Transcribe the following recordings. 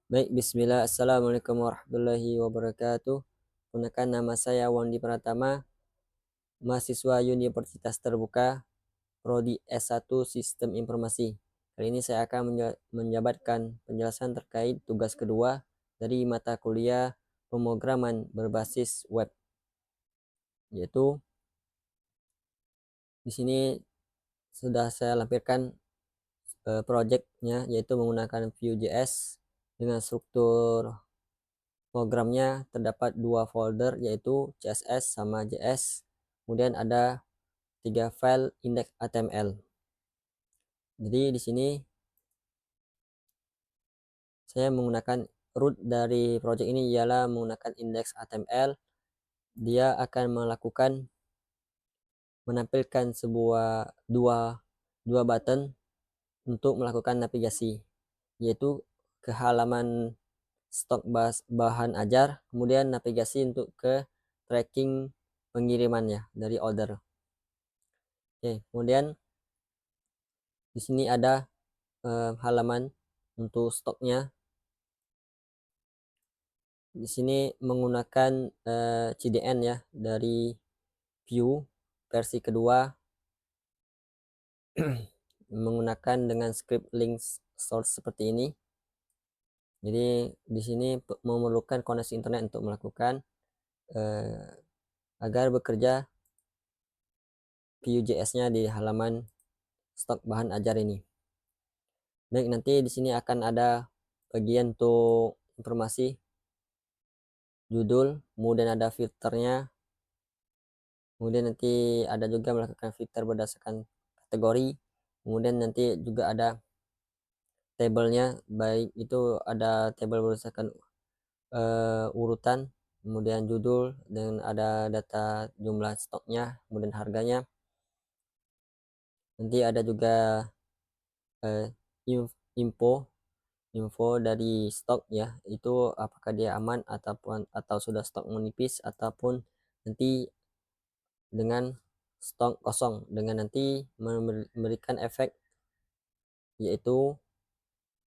Baik, bismillah. Assalamualaikum warahmatullahi wabarakatuh. Perkenalkan, nama saya Wandi Pratama, mahasiswa Universitas Terbuka, Prodi S1 Sistem Informasi. Kali ini saya akan menjabarkan penjelasan terkait tugas kedua dari mata kuliah pemrograman berbasis web, yaitu di sini sudah saya lampirkan projectnya, yaitu menggunakan Vue.js dengan struktur programnya terdapat dua folder, yaitu CSS sama JS. Kemudian ada 3 file index HTML. Jadi di sini saya menggunakan root dari project ini ialah menggunakan index HTML. Dia akan menampilkan dua button untuk melakukan navigasi, yaitu ke halaman stok bahan ajar, kemudian navigasi untuk ke tracking pengirimannya dari order. Oke, kemudian di sini ada halaman untuk stoknya. Di sini menggunakan CDN ya dari Vue versi kedua, menggunakan dengan script link source seperti ini. Jadi di sini memerlukan koneksi internet untuk melakukan agar bekerja Vue.js-nya di halaman stok bahan ajar ini. Baik, nanti di sini akan ada bagian untuk informasi judul, kemudian ada filternya, kemudian nanti ada juga melakukan filter berdasarkan kategori, kemudian nanti juga ada tabelnya, baik itu ada tabel berdasarkan urutan, kemudian judul, dan ada data jumlah stoknya, kemudian harganya. Nanti ada juga info dari stok ya, itu apakah dia aman atau sudah stok menipis, ataupun nanti dengan stok kosong, dengan nanti memberikan efek, yaitu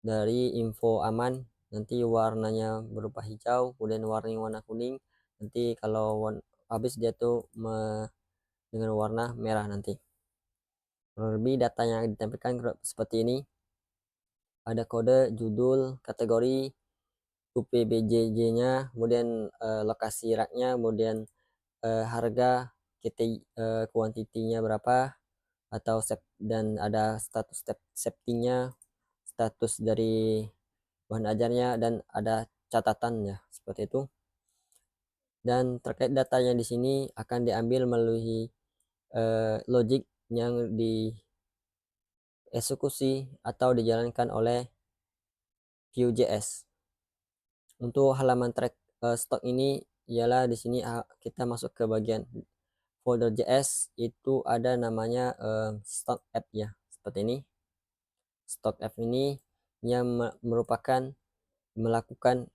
dari info aman nanti warnanya berupa hijau, kemudian warna kuning, nanti kalau habis dia tuh dengan warna merah. Nanti kurang lebih data yang ditampilkan seperti ini: ada kode, judul, kategori, UPBJJ-nya, kemudian lokasi raknya, kemudian harga, kuantitinya berapa, atau dan ada status safety-nya, status dari bahan ajarnya, dan ada catatannya seperti itu. Dan terkait datanya di sini akan diambil melalui logic yang dieksekusi atau dijalankan oleh Vue.js. Untuk halaman track stok ini ialah di sini kita masuk ke bagian folder JS, itu ada namanya stock app ya, seperti ini. Stock app ini yang merupakan melakukan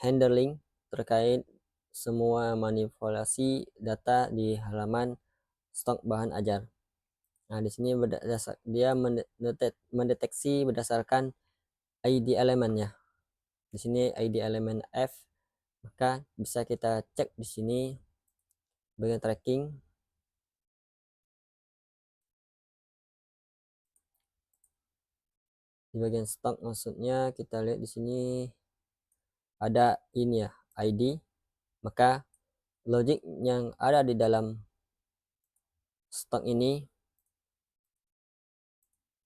handling terkait semua manipulasi data di halaman stok bahan ajar. Nah, di sini dia mendeteksi berdasarkan ID elemennya. Di sini ID elemen F, maka bisa kita cek di sini bagian tracking. Di bagian stok maksudnya kita lihat di sini ada ini ya, ID, maka logic yang ada di dalam stok ini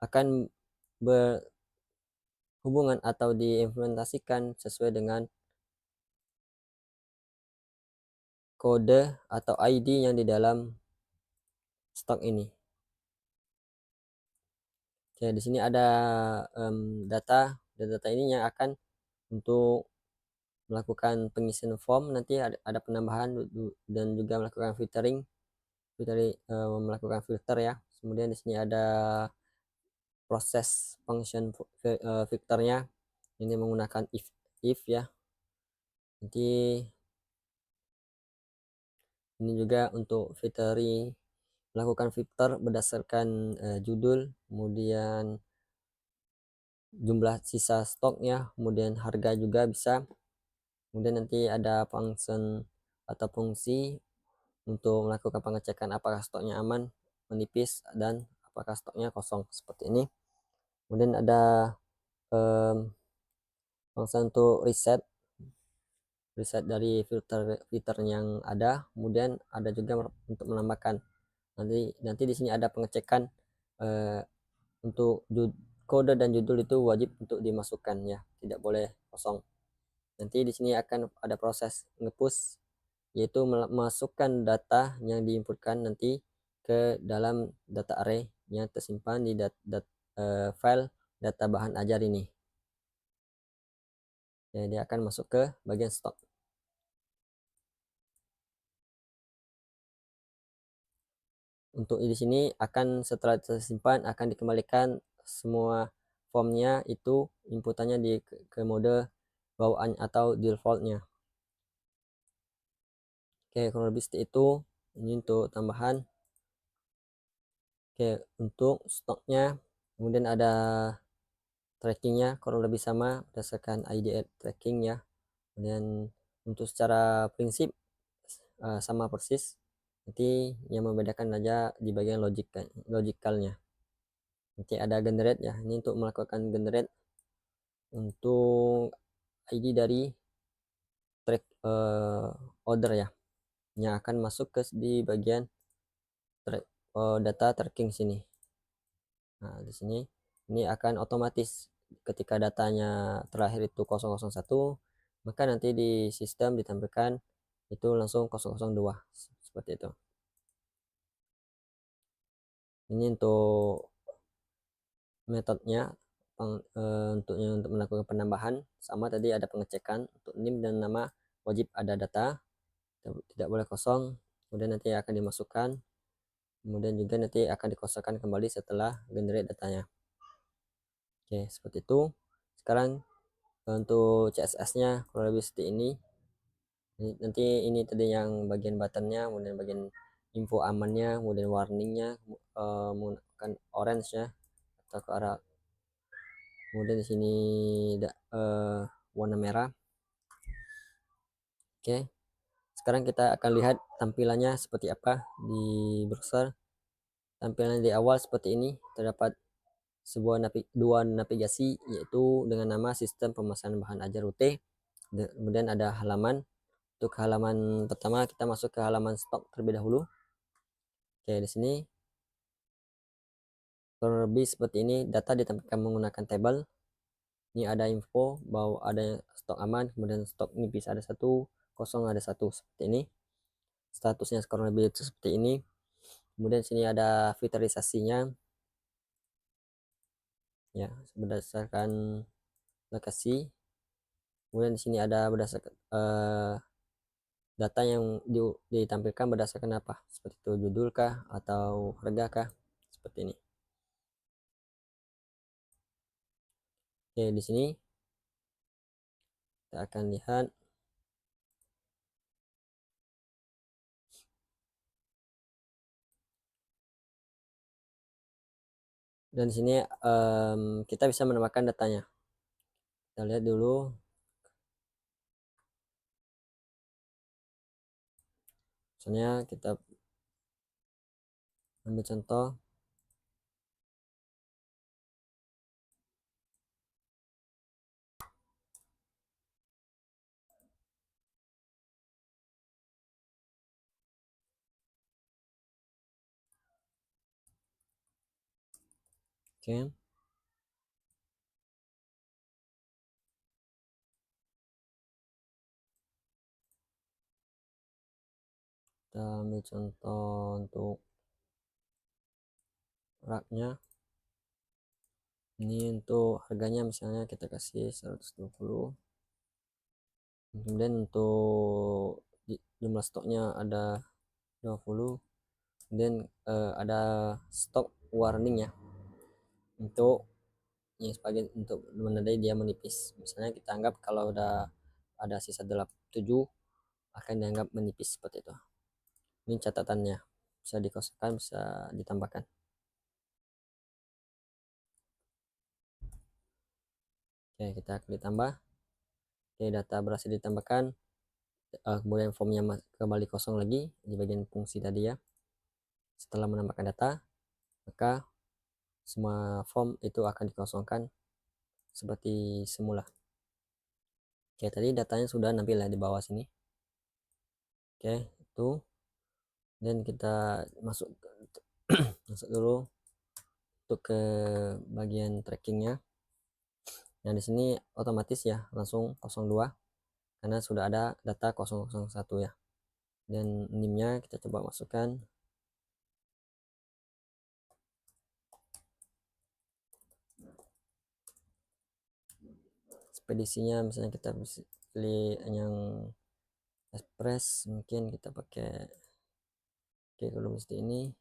akan berhubungan atau diimplementasikan sesuai dengan kode atau ID yang di dalam stok ini. Oke, di sini ada data, dan data ini yang akan untuk melakukan pengisian form, nanti ada penambahan dan juga melakukan melakukan filter ya. Kemudian di sini ada proses function filternya, ini menggunakan if ya. Nanti ini juga untuk melakukan filter berdasarkan judul, kemudian jumlah sisa stoknya, kemudian harga juga bisa. Kemudian nanti ada function atau fungsi untuk melakukan pengecekan apakah stoknya aman, menipis, dan apakah stoknya kosong seperti ini. Kemudian ada function untuk reset dari filter yang ada. Kemudian ada juga untuk menambahkan. Nanti di sini ada pengecekan untuk kode dan judul itu wajib untuk dimasukkan ya, tidak boleh kosong. Nanti di sini akan ada proses ngepush, yaitu memasukkan data yang diinputkan nanti ke dalam data array yang tersimpan di file data bahan ajar ini. Ya, dia akan masuk ke bagian stok. Untuk di sini akan setelah tersimpan akan dikembalikan semua formnya itu inputannya ke mode bawaan atau defaultnya. Oke, kurang lebih seperti itu. Ini untuk tambahan. Oke, untuk stoknya kemudian ada trackingnya kurang lebih sama berdasarkan ID tracking ya. Kemudian untuk secara prinsip sama persis. Nanti yang membedakan aja di bagian logikalnya. Nanti ada generate ya. Ini untuk melakukan generate untuk ID dari track order ya, yang akan masuk ke di bagian data tracking sini. Nah, di sini ini akan otomatis ketika datanya terakhir itu 001, maka nanti di sistem ditampilkan itu langsung 002 seperti itu. Ini untuk metodenya untuk melakukan penambahan sama tadi ada pengecekan untuk NIM dan nama wajib ada data, tidak boleh kosong. Kemudian nanti akan dimasukkan, kemudian juga nanti akan dikosongkan kembali setelah generate datanya. Oke, seperti itu. Sekarang untuk CSS-nya kurang lebih seperti ini. Nanti ini tadi yang bagian buttonnya, kemudian bagian info amannya, kemudian warningnya menggunakan orange ya atau ke arah. Kemudian di sini ada warna merah. Oke, sekarang kita akan lihat tampilannya seperti apa di browser. Tampilan di awal seperti ini, terdapat dua navigasi yaitu dengan nama sistem pemesanan bahan ajar UT. Kemudian ada halaman. Untuk halaman pertama kita masuk ke halaman stok terlebih dahulu. Oke, di sini kurang lebih seperti ini, data ditampilkan menggunakan tabel. Ini ada info bahwa ada stok aman, kemudian stok nipis ada 1, kosong ada 1 seperti ini. Statusnya kurang lebih seperti ini. Kemudian sini ada filterisasinya ya berdasarkan lokasi. Kemudian di sini ada berdasarkan data yang ditampilkan berdasarkan apa, seperti itu judul kah atau harga kah, seperti ini. Oke, di sini kita akan lihat dan di sini kita bisa menambahkan datanya. Kita lihat dulu. Misalnya kita ambil contoh. Oke. Kita ambil contoh untuk raknya. Ini untuk harganya misalnya kita kasih 120. Kemudian untuk jumlah stoknya ada 20. Kemudian ada stok warning ya, untuk yang sebagai untuk menandai dia menipis. Misalnya kita anggap kalau udah ada sisa 7 akan dianggap menipis seperti itu. Ini catatannya, bisa dikosongkan, bisa ditambahkan. Oke, kita klik tambah. Oke, data berhasil ditambahkan. Kemudian formnya kembali kosong lagi di bagian fungsi tadi ya. Setelah menambahkan data, maka semua form itu akan dikosongkan seperti semula. Oke, tadi datanya sudah nampil ya di bawah sini. Oke, itu. Dan kita masuk masuk dulu untuk ke bagian trackingnya. Nah, di sini otomatis ya langsung 02 karena sudah ada data 001 ya. Dan NIM-nya kita coba masukkan. Ekspedisinya misalnya kita pilih yang express, mungkin kita pakai kalau mesti ini,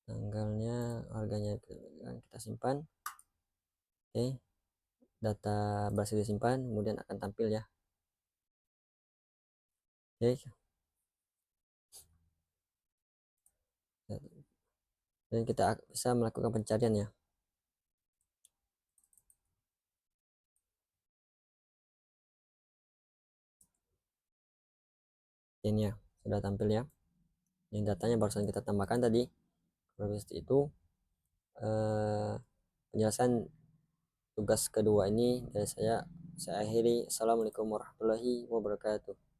tanggalnya, harganya kita simpan. Oke, data berhasil disimpan, kemudian akan tampil ya. Oke, dan kita bisa melakukan pencarian ya. Ini ya sudah tampil ya. Yang datanya barusan kita tambahkan tadi. Terus itu penjelasan tugas kedua ini dari saya akhiri. Assalamualaikum warahmatullahi wabarakatuh.